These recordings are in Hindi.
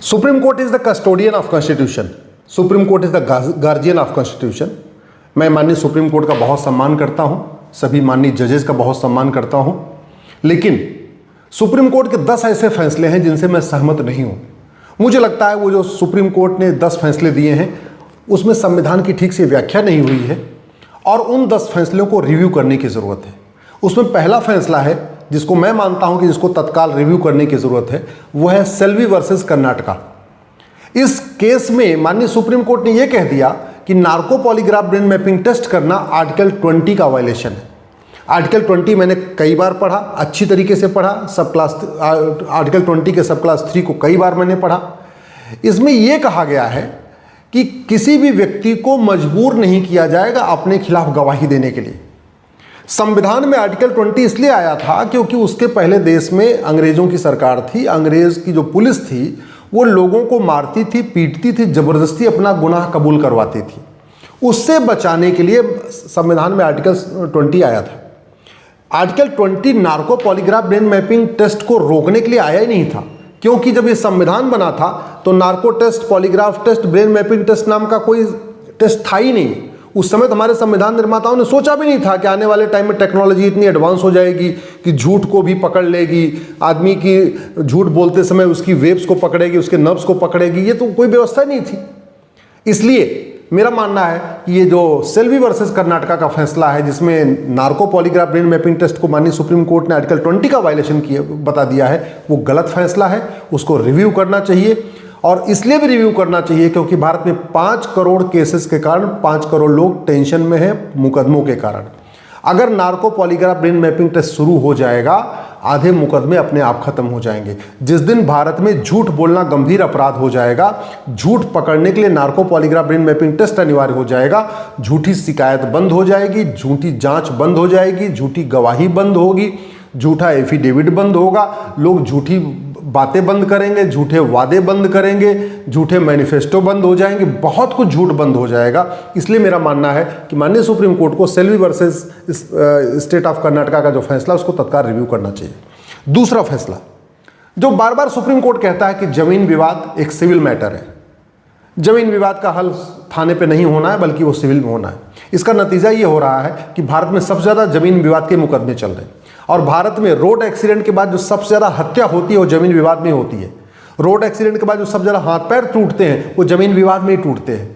Supreme court is the custodian of constitution. Supreme court is the guardian of constitution. मैं माननीय सुप्रीम कोर्ट का बहुत सम्मान करता हूं, सभी माननीय जजेस का बहुत सम्मान करता हूं, लेकिन सुप्रीम कोर्ट के 10 ऐसे फैसले हैं जिनसे मैं सहमत नहीं हूं। मुझे लगता है वो जो सुप्रीम कोर्ट ने 10 फैसले दिए हैं उसमें संविधान की ठीक से व्याख्या नहीं हुई है और उन 10 फैसलों को रिव्यू करने की ज़रूरत है। उसमें पहला फैसला है जिसको मैं मानता हूं कि जिसको तत्काल रिव्यू करने की ज़रूरत है, वो है सेल्वी वर्सेस कर्नाटका। इस केस में माननीय सुप्रीम कोर्ट ने यह कह दिया कि narco polygraph brain mapping test करना आर्टिकल 20 का वायलेशन है। आर्टिकल 20 मैंने कई बार पढ़ा, अच्छी तरीके से पढ़ा, आर्टिकल 20 के सब क्लास 3 को कई बार मैंने पढ़ा। इसमें यह कहा गया है कि किसी भी व्यक्ति को मजबूर नहीं किया जाएगा अपने खिलाफ गवाही देने के लिए। संविधान में आर्टिकल 20 इसलिए आया था क्योंकि उसके पहले देश में अंग्रेजों की सरकार थी। अंग्रेज की जो पुलिस थी वो लोगों को मारती थी, पीटती थी, जबरदस्ती अपना गुनाह कबूल करवाती थी। उससे बचाने के लिए संविधान में आर्टिकल 20 आया था। Article 20 narco polygraph brain mapping test को रोकने के लिए आया ही नहीं था, क्योंकि जब ये संविधान बना था तो narco test, polygraph test, brain mapping test नाम का कोई टेस्ट था ही नहीं। उस समय तो हमारे संविधान निर्माताओं ने सोचा भी नहीं था कि आने वाले टाइम में टेक्नोलॉजी इतनी एडवांस हो जाएगी कि झूठ को भी पकड़ लेगी, आदमी की झूठ बोलते समय उसकी वेब्स को पकड़ेगी, उसके नर्व्स को पकड़ेगी। ये तो कोई व्यवस्था नहीं थी। इसलिए मेरा मानना है कि ये जो सेल्वी वर्सेस कर्नाटका का फैसला है जिसमें narco polygraph brain mapping test को माननीय सुप्रीम कोर्ट ने आर्टिकल 20 का वायलेशन किया बता दिया है, वो गलत फैसला है। उसको रिव्यू करना चाहिए और इसलिए भी रिव्यू करना चाहिए क्योंकि भारत में 5 करोड़ केसेस के कारण 5 करोड़ लोग टेंशन में हैं मुकदमों के कारण। अगर narco polygraph brain mapping test शुरू हो जाएगा, आधे मुकदमे अपने आप खत्म हो जाएंगे। जिस दिन भारत में झूठ बोलना गंभीर अपराध हो जाएगा, झूठ पकड़ने के लिए narco polygraph brain mapping test अनिवार्य हो जाएगा, झूठी शिकायत बंद हो जाएगी, झूठी जांच बंद हो जाएगी, झूठी गवाही बंद होगी, झूठा एफिडेविट बंद होगा, लोग झूठी बातें बंद करेंगे, झूठे वादे बंद करेंगे, झूठे मैनिफेस्टो बंद हो जाएंगे, बहुत कुछ झूठ बंद हो जाएगा। इसलिए मेरा मानना है कि माननीय सुप्रीम कोर्ट को Selvi versus state of Karnataka का जो फैसला उसको तत्काल रिव्यू करना चाहिए। दूसरा फैसला जो बार बार सुप्रीम कोर्ट कहता है कि जमीन विवाद एक सिविल मैटर है, जमीन विवाद का हल थाने पे नहीं होना है बल्कि वो सिविल में होना है। इसका नतीजा ये हो रहा है कि भारत में सबसे ज़्यादा जमीन विवाद के मुकदमे चल रहे हैं और भारत में रोड एक्सीडेंट के बाद जो सबसे ज़्यादा हत्या होती है वो जमीन विवाद में होती है। रोड एक्सीडेंट के बाद जो सबसे ज़्यादा हाथ पैर टूटते हैं वो जमीन विवाद में ही टूटते हैं।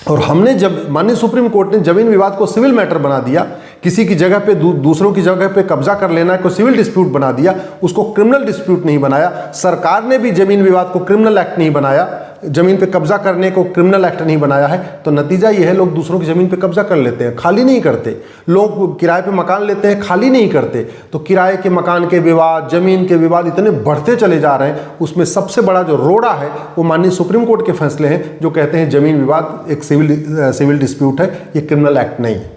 और हमने जब माननीय सुप्रीम कोर्ट ने जमीन विवाद को सिविल मैटर बना दिया, किसी की जगह पे दूसरों की जगह पे कब्जा कर लेना को सिविल डिस्प्यूट बना दिया, उसको क्रिमिनल डिस्प्यूट नहीं बनाया। सरकार ने भी जमीन विवाद को क्रिमिनल एक्ट नहीं बनाया, जमीन पे कब्जा करने को क्रिमिनल एक्ट नहीं बनाया है। तो नतीजा यह है लोग दूसरों की जमीन पे कब्जा कर लेते हैं, खाली नहीं करते। लोग किराए पे मकान लेते हैं, खाली नहीं करते। तो किराए के मकान के विवाद, जमीन के विवाद इतने बढ़ते चले जा रहे हैं। उसमें सबसे बड़ा जो रोड़ा है वो माननीय सुप्रीम कोर्ट के फैसले हैं जो कहते हैं जमीन विवाद एक सिविल डिस्प्यूट है, ये क्रिमिनल एक्ट नहीं है।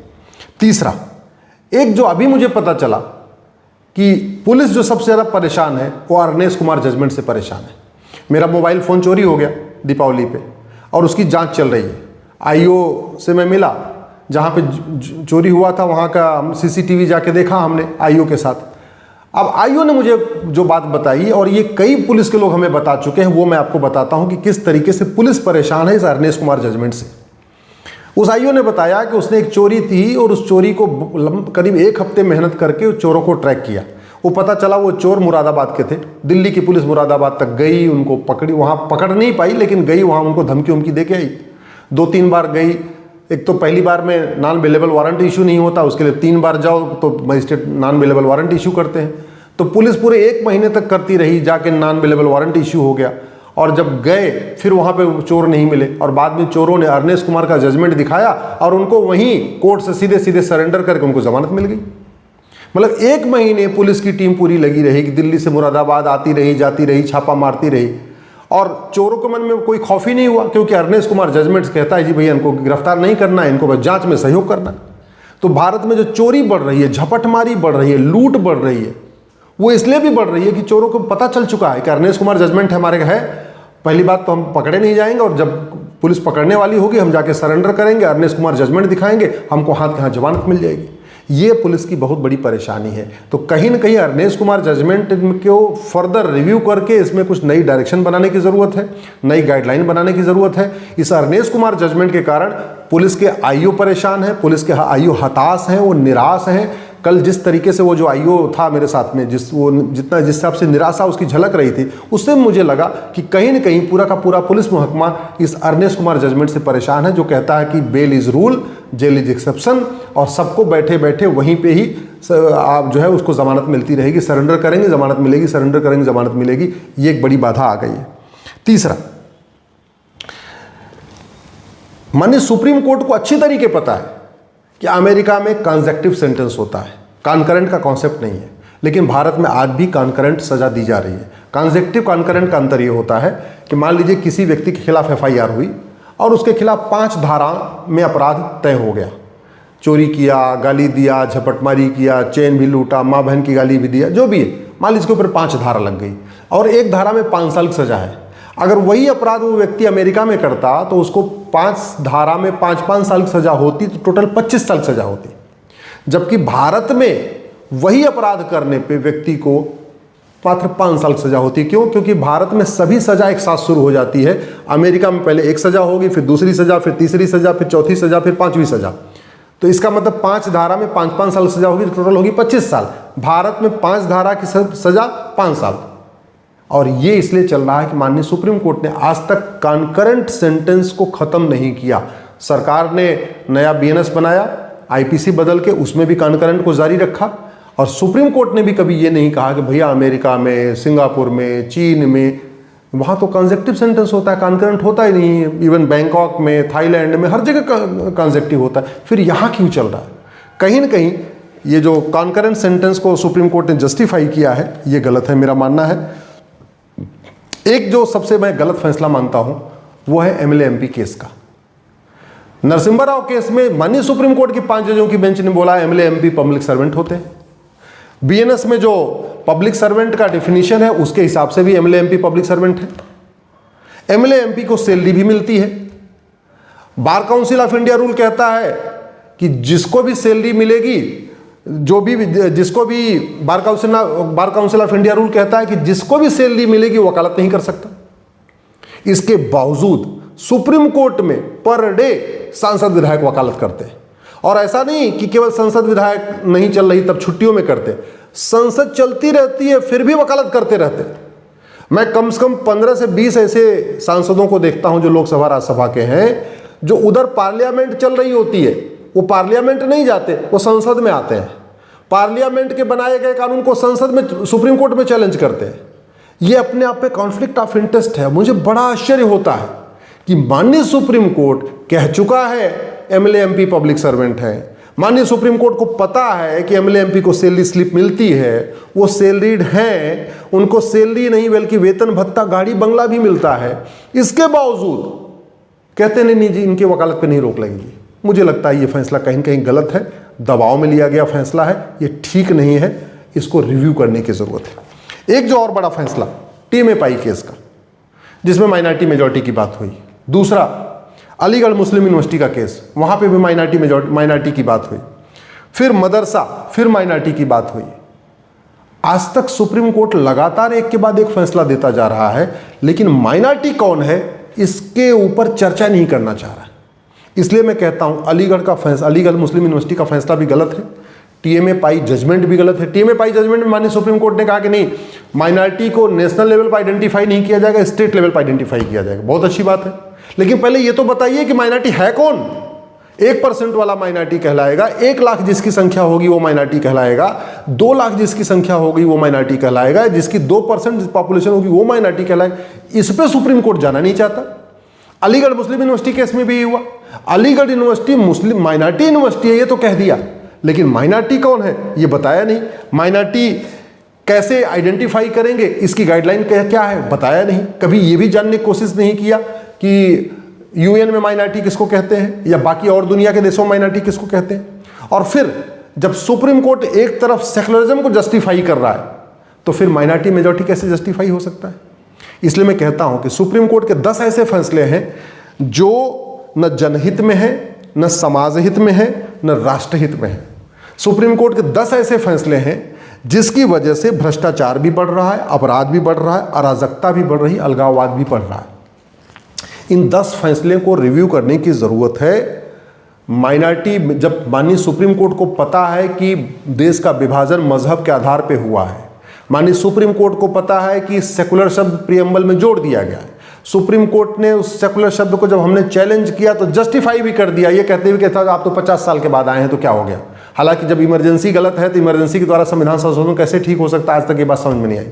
तीसरा, एक जो अभी मुझे पता चला कि पुलिस जो सबसे ज़्यादा परेशान है वो अरनेश कुमार जजमेंट से परेशान है। मेरा मोबाइल फ़ोन चोरी हो गया दीपावली पे और उसकी जांच चल रही है। आईओ से मैं मिला, जहाँ पे चोरी हुआ था वहाँ का सीसीटीवी जाके देखा हमने आईओ के साथ। अब आईओ ने मुझे जो बात बताई और ये कई पुलिस के लोग हमें बता चुके हैं, वो मैं आपको बताता हूँ कि किस तरीके से पुलिस परेशान है इस अरनेश कुमार जजमेंट से। उस आईओ ने बताया कि उसने एक चोरी थी और उस चोरी को करीब 1 हफ्ते मेहनत करके उस चोरों को ट्रैक किया। वो पता चला वो चोर मुरादाबाद के थे। दिल्ली की पुलिस मुरादाबाद तक गई, उनको पकड़ी, वहाँ पकड़ नहीं पाई लेकिन गई, वहाँ उनको धमकी उमकी दे के आई। 2-3 बार गई। एक तो पहली बार में नॉन अवेलेबल वारंट इशू नहीं होता, उसके लिए 3 बार जाओ तो magistrate non available warrant issue करते हैं। तो पुलिस पूरे 1 महीने तक करती रही, जाके नॉन अवेलेबल वारंट इशू हो गया। और जब गए फिर वहाँ पे चोर नहीं मिले और बाद में चोरों ने अरनेश कुमार का जजमेंट दिखाया और उनको वहीं कोर्ट से सीधे सीधे सरेंडर करके उनको जमानत मिल गई। मतलब 1 महीने पुलिस की टीम पूरी लगी रही कि दिल्ली से मुरादाबाद आती रही, जाती रही, छापा मारती रही और चोरों के मन में कोई खौफ ही नहीं हुआ क्योंकि अरनेश कुमार जजमेंट कहता है जी भैया इनको गिरफ्तार नहीं करना है, इनको बस जांच में सहयोग करना है। तो भारत में जो चोरी बढ़ रही है, झपटमारी बढ़ रही है, लूट बढ़ रही है, वो इसलिए भी बढ़ रही है कि चोरों को पता चल चुका है कि अरनेश कुमार जजमेंट हमारे है, पहली बात तो हम पकड़े नहीं जाएंगे और जब पुलिस पकड़ने वाली होगी हम जाके सरेंडर करेंगे, अरनेश कुमार जजमेंट दिखाएंगे, हमको हाथ के हाथ जमानत मिल जाएगी। ये पुलिस की बहुत बड़ी परेशानी है। तो कहीं ना कहीं अरनेश कुमार जजमेंट को फर्दर रिव्यू करके इसमें कुछ नई डायरेक्शन बनाने की ज़रूरत है, नई गाइडलाइन बनाने की ज़रूरत है। इस अरनेश कुमार जजमेंट के कारण पुलिस के आईओ परेशान है, पुलिस के आईओ हताश हैं, वो निराश हैं। कल जिस तरीके से वो जो आईओ था मेरे साथ में, जिस हिसाब से निराशा उसकी झलक रही थी, उससे मुझे लगा कि कहीं ना कहीं पूरा का पूरा पुलिस महकमा इस अरनेश कुमार जजमेंट से परेशान है, जो कहता है कि bail is rule, jail is exception, और सबको बैठे बैठे वहीं पे ही आप जो है उसको ज़मानत मिलती रहेगी, सरेंडर करेंगे ज़मानत मिलेगी, सरेंडर करेंगे ज़मानत मिलेगी। ये एक बड़ी बाधा आ गई है। तीसरा, माननीय सुप्रीम कोर्ट को अच्छी तरीके पता है कि अमेरिका में कंसेक्यूटिव सेंटेंस होता है, कॉन्करेंट का कॉन्सेप्ट नहीं है, लेकिन भारत में आज भी कॉन्करेंट सजा दी जा रही है। कंसेक्यूटिव कॉन्करेंट का अंतर ये होता है कि मान लीजिए किसी व्यक्ति के खिलाफ एफआईआर हुई और उसके खिलाफ 5 धारा में अपराध तय हो गया, चोरी किया, गाली दिया, झपटमारी किया, चेन भी लूटा, माँ बहन की गाली भी दिया, जो भी है, मान लीजिए इसके ऊपर 5 धारा लग गई और एक धारा में 5 साल की सजा है। अगर वही अपराध वो व्यक्ति अमेरिका में करता तो उसको 5 धारा में 5-5 साल की सजा होती, तो टोटल 25 साल की सजा होती। जबकि भारत में वही अपराध करने पे व्यक्ति को मात्र 5 साल की सजा होती है। क्यों? क्योंकि भारत में सभी सजा एक साथ शुरू हो जाती है। अमेरिका में पहले एक सजा होगी, फिर दूसरी सजा, फिर तीसरी सजा, फिर चौथी सजा, फिर 5वीं सजा। तो इसका मतलब 5 धारा में 5-5 साल सजा होगी, तो टोटल होगी 25 साल। भारत में 5 धारा की सजा 5 साल। और ये इसलिए चल रहा है कि माननीय सुप्रीम कोर्ट ने आज तक कॉन्करेंट सेंटेंस को खत्म नहीं किया। सरकार ने नया बीएनएस बनाया, आईपीसी बदल के उसमें भी कॉन्करेंट को जारी रखा, और सुप्रीम कोर्ट ने भी कभी ये नहीं कहा कि भैया अमेरिका में, सिंगापुर में, चीन में, वहाँ तो कंसेक्यूटिव सेंटेंस होता है, कॉन्करेंट होता ही नहीं है। इवन बैंकॉक में, थाईलैंड में, हर जगह कंसेक्यूटिव होता है। फिर यहाँ क्यों चल रहा है? कहीं ना कहीं ये जो कॉन्करेंट सेंटेंस को सुप्रीम कोर्ट ने जस्टिफाई किया है, ये गलत है, मेरा मानना है। एक जो सबसे मैं गलत फैसला मानता हूं वो है एमएलए एमपी केस का। नरसिम्हा राव केस में माननीय सुप्रीम कोर्ट की 5 जजों की बेंच ने बोला एमएलए एमपी पब्लिक सर्वेंट होते हैं। बीएनएस में जो पब्लिक सर्वेंट का डेफिनेशन है उसके हिसाब से भी एमएलए एमपी पब्लिक सर्वेंट है। एमएलए एमपी को सैलरी भी मिलती है। Bar council of India rule कहता है कि जिसको भी सैलरी मिलेगी, जिसको भी bar council of India rule कहता है कि जिसको भी सैलरी मिलेगी वो वकालत नहीं कर सकता। इसके बावजूद सुप्रीम कोर्ट में पर डे सांसद विधायक वकालत करते हैं। और ऐसा नहीं कि केवल संसद विधायक नहीं चल रही तब छुट्टियों में करते, संसद चलती रहती है फिर भी वकालत करते रहते। मैं कम से कम 15 से 20 ऐसे सांसदों को देखता हूं जो लोकसभा राज्यसभा के हैं, जो उधर पार्लियामेंट चल रही होती है वो पार्लियामेंट नहीं जाते, वो संसद में आते हैं। पार्लियामेंट के बनाए गए कानून को संसद में, सुप्रीम कोर्ट में चैलेंज करते हैं। ये अपने आप में कॉन्फ्लिक्ट ऑफ इंटरेस्ट है। मुझे बड़ा आश्चर्य होता है कि माननीय सुप्रीम कोर्ट कह चुका है एमएलए एमपी पब्लिक सर्वेंट है। माननीय सुप्रीम कोर्ट को पता है कि एमएलए एमपी को सैलरी स्लिप मिलती है, वो सैलरीड हैं, उनको सैलरी नहीं बल्कि वेतन भत्ता, गाड़ी बंगला भी मिलता है। इसके बावजूद कहते नहीं जी इनके वकालत पे नहीं रोक लगेगी। मुझे लगता है ये फैसला कहीं कहीं गलत है, दबाव में लिया गया फैसला है, ये ठीक नहीं है, इसको रिव्यू करने की जरूरत है। एक जो और बड़ा फैसला टीएमए केस का, जिसमें माइनॉरिटी मेजॉरिटी की बात हुई। दूसरा अलीगढ़ मुस्लिम यूनिवर्सिटी का केस, वहां पे भी माइनॉरिटी की बात हुई। फिर मदरसा, फिर माइनॉरिटी की बात हुई। आज तक सुप्रीम कोर्ट लगातार एक के बाद एक फैसला देता जा रहा है, लेकिन माइनॉरिटी कौन है इसके ऊपर चर्चा नहीं करना चाह रहा है। इसलिए मैं कहता हूं अलीगढ़ मुस्लिम यूनिवर्सिटी का फैसला भी गलत है, टीएमए पाई जजमेंट भी गलत है। टीएमए पाई जजमेंट में माननीय सुप्रीम कोर्ट ने कहा कि नहीं, माइनॉरिटी को नेशनल लेवल पर आइडेंटिफाई नहीं किया जाएगा, स्टेट लेवल पर आइडेंटिफाई किया जाएगा। बहुत अच्छी बात है, लेकिन पहले ये तो बताइए कि माइनॉरिटी है कौन। 1% वाला माइनॉरिटी कहलाएगा, 1 लाख जिसकी संख्या होगी वो माइनॉरिटी कहलाएगा, 2 लाख जिसकी संख्या होगी वो माइनॉरिटी कहलाएगा, जिसकी 2% पॉपुलेशन होगी वो माइनॉरिटी कहलाएगा। इस पर सुप्रीम कोर्ट जाना नहीं चाहता। अलीगढ़ मुस्लिम यूनिवर्सिटी केस में भी हुआ। अलीगढ़ यूनिवर्सिटी मुस्लिम माइनॉरिटी यूनिवर्सिटी है ये तो कह दिया, लेकिन माइनॉरिटी कौन है ये बताया नहीं। माइनॉरिटी कैसे आइडेंटिफाई करेंगे, इसकी गाइडलाइन क्या है, बताया नहीं। कभी ये भी जानने की कोशिश नहीं किया कि यूएन में माइनॉरिटी किसको कहते हैं या बाकी और दुनिया के देशों में माइनॉरिटी किसको कहते हैं। और फिर जब सुप्रीम कोर्ट एक तरफ सेकुलरिज्म को जस्टिफाई कर रहा है तो फिर माइनॉरिटी मेजॉरिटी कैसे जस्टिफाई हो सकता है। इसलिए मैं कहता हूं कि सुप्रीम कोर्ट के 10 ऐसे फैसले हैं जो न जनहित में है, न समाज हित में है, न राष्ट्रहित में है। सुप्रीम कोर्ट के 10 ऐसे फैसले हैं जिसकी वजह से भ्रष्टाचार भी बढ़ रहा है, अपराध भी बढ़ रहा है, अराजकता भी बढ़ रही है, अलगाववाद भी बढ़ रहा है। इन 10 फैसले को रिव्यू करने की ज़रूरत है। माइनॉरिटी, जब माननीय सुप्रीम कोर्ट को पता है कि देश का विभाजन मजहब के आधार पर हुआ है, माननीय सुप्रीम कोर्ट को पता है कि सेकुलर शब्द प्रियम्बल में जोड़ दिया गया है, सुप्रीम कोर्ट ने उस सेकुलर शब्द को जब हमने चैलेंज किया तो जस्टिफाई भी कर दिया, ये कहते हुए कि आप तो 50 साल के बाद आए हैं तो क्या हो गया। हालांकि जब इमरजेंसी गलत है तो इमरजेंसी के द्वारा संविधान संशोधन कैसे ठीक हो सकता है, आज तक ये बात समझ में नहीं आई।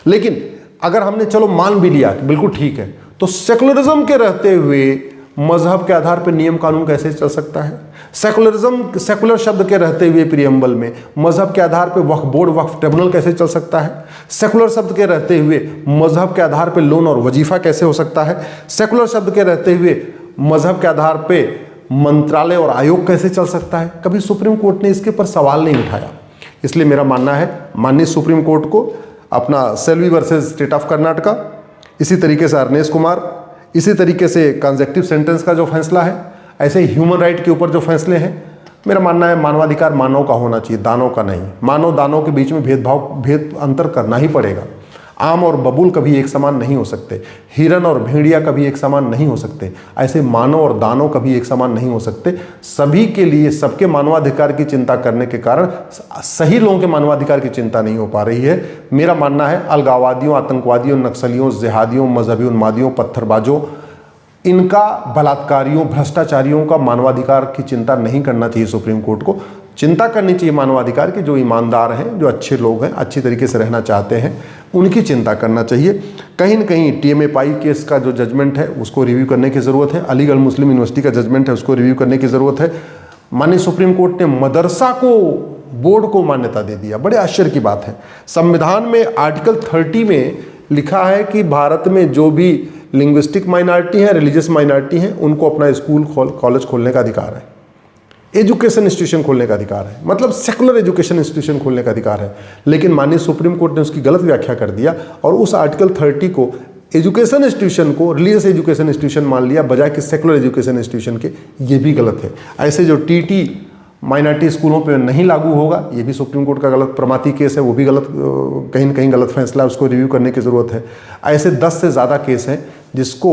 लेकिन अगर हमने चलो मान भी लिया कि बिल्कुल ठीक है, तो सेकुलरिज्म के रहते हुए मजहब के आधार पर नियम कानून कैसे चल सकता है। सेकुलर शब्द के रहते हुए प्रियम्बल में मजहब के आधार पर वक्फ बोर्ड, वक्फ ट्रिब्यूनल कैसे चल सकता है। सेकुलर शब्द के रहते हुए मजहब के आधार पर लोन और वजीफा कैसे हो सकता है। सेकुलर शब्द के रहते हुए मजहब के आधार पर मंत्रालय और आयोग कैसे चल सकता है। कभी सुप्रीम कोर्ट ने इसके पर सवाल नहीं उठाया। इसलिए मेरा मानना है माननीय सुप्रीम कोर्ट को अपना Selvi versus state of Karnataka, इसी तरीके से अर्नेश कुमार, इसी तरीके से कंजेक्टिव सेंटेंस का जो फैसला है, ऐसे ही ह्यूमन राइट के ऊपर जो फैसले हैं, मेरा मानना है मानवाधिकार मानव का होना चाहिए, दानव का नहीं। मानव दानव के बीच में भेद अंतर करना ही पड़ेगा। आम और बबूल कभी एक समान नहीं हो सकते, हिरन और भेड़िया कभी एक समान नहीं हो सकते, ऐसे मानव और दानव कभी एक समान नहीं हो सकते। सभी के लिए सबके मानवाधिकार की चिंता करने के कारण सही लोगों के मानवाधिकार की चिंता नहीं हो पा रही है। मेरा मानना है अलगाववादियों, आतंकवादियों, नक्सलियों, जिहादियों, मजहबी उन्मादियों, पत्थरबाजों, इनका, बलात्कारियों, भ्रष्टाचारियों का मानवाधिकार की चिंता नहीं करना चाहिए। सुप्रीम कोर्ट को चिंता करनी चाहिए मानवाधिकार की, जो ईमानदार हैं, जो अच्छे लोग हैं, अच्छी तरीके से रहना चाहते हैं, उनकी चिंता करना चाहिए। कहीं न कहीं टीएमए पाई केस का जो जजमेंट है उसको रिव्यू करने की ज़रूरत है। अलीगढ़ मुस्लिम यूनिवर्सिटी का जजमेंट है, उसको रिव्यू करने की ज़रूरत है। माननीय सुप्रीम कोर्ट ने मदरसा को, बोर्ड को मान्यता दे दिया, बड़े आश्चर्य की बात है। संविधान में आर्टिकल 30 में लिखा है कि भारत में जो भी लिंग्विस्टिक माइनॉरिटी है, रिलीजियस माइनॉरिटी है, उनको अपना स्कूल कॉलेज खोलने का अधिकार है, एजुकेशन इंस्टीट्यूशन खोलने का अधिकार है, मतलब सेकुलर एजुकेशन इंस्टीट्यूशन खोलने का अधिकार है। लेकिन माननीय सुप्रीम कोर्ट ने उसकी गलत व्याख्या कर दिया और उस आर्टिकल 30 को, एजुकेशन इंस्टीट्यूशन को रिलीजियस एजुकेशन इंस्टीट्यूशन मान लिया बजाय कि सेकुलर एजुकेशन इंस्टीट्यूशन के। ये भी गलत है। ऐसे जो टीटी माइनॉरिटी स्कूलों पे नहीं लागू होगा, ये भी सुप्रीम कोर्ट का गलत प्रमाती केस है, वो भी गलत, कहीं न कहीं गलत फैसला है, उसको रिव्यू करने की ज़रूरत है। ऐसे 10 से ज़्यादा केस हैं जिसको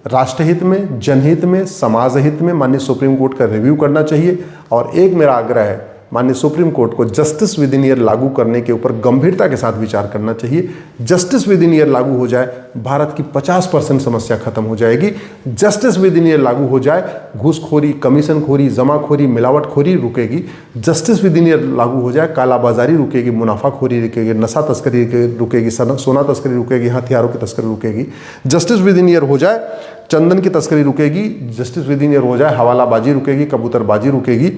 राष्ट्रहित में, जनहित में, समाज हित में माननीय सुप्रीम कोर्ट का रिव्यू करना चाहिए। और एक मेरा आग्रह है माननीय सुप्रीम कोर्ट को जस्टिस विद इन ईयर लागू करने के ऊपर गंभीरता के साथ विचार करना चाहिए। जस्टिस विद इन ईयर लागू हो जाए, भारत की 50% समस्या खत्म हो जाएगी। जस्टिस विद इन ईयर लागू हो जाए, घूसखोरी, कमीशनखोरी, जमाखोरी, मिलावटखोरी रुकेगी। जस्टिस विद इन ईयर लागू हो जाए, कालाबाजारी रुकेगी, मुनाफाखोरी रुकेगी, नशा तस्करी रुकेगी, सोना तस्करी रुकेगी, हथियारों की तस्करी रुकेगी। जस्टिस विद इन ईयर हो जाए, चंदन की तस्करी रुकेगी। जस्टिस विद इन ईयर हो जाए, हवालाबाजी रुकेगी, कबूतरबाजी रुकेगी,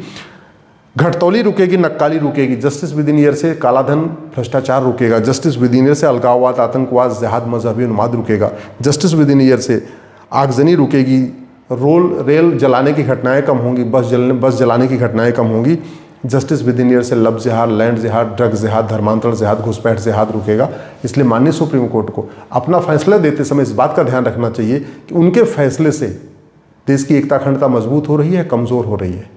घटतौली रुकेगी, नक्काली रुकेगी। जस्टिस विद इन ईयर से कालाधन, भ्रष्टाचार रुकेगा। जस्टिस विद इन ईयर से अलगाववाद, आतंकवाद, जिहाद, मजहबी उन्माद रुकेगा। जस्टिस विद इन ईयर से आगजनी रुकेगी, रेल जलाने की घटनाएं कम होंगी, बस जलाने की घटनाएं कम होंगी। जस्टिस विद इन ईयर से लब जिहाद, लैंड जिहाद, ड्रग जिहाद, धर्मांतरण जिहाद, घुसपैठ जिहाद रुकेगा। इसलिए माननीय सुप्रीम कोर्ट को अपना फैसला देते समय इस बात का ध्यान रखना चाहिए कि उनके फैसले से देश की एकता अखंडता मजबूत हो रही है, कमज़ोर हो रही है।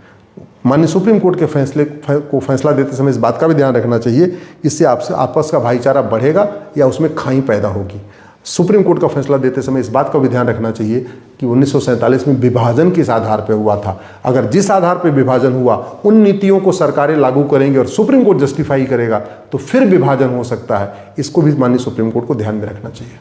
माननीय सुप्रीम कोर्ट के फैसला देते समय इस बात का भी ध्यान रखना चाहिए, इससे आपसे आपस का भाईचारा बढ़ेगा या उसमें खाई पैदा होगी। सुप्रीम कोर्ट का फैसला देते समय इस बात का भी ध्यान रखना चाहिए कि 1947 में विभाजन किस आधार पर हुआ था। अगर जिस आधार पर विभाजन हुआ उन नीतियों को सरकारें लागू करेंगे और सुप्रीम कोर्ट जस्टिफाई करेगा तो फिर विभाजन हो सकता है। इसको भी माननीय सुप्रीम कोर्ट को ध्यान में रखना चाहिए।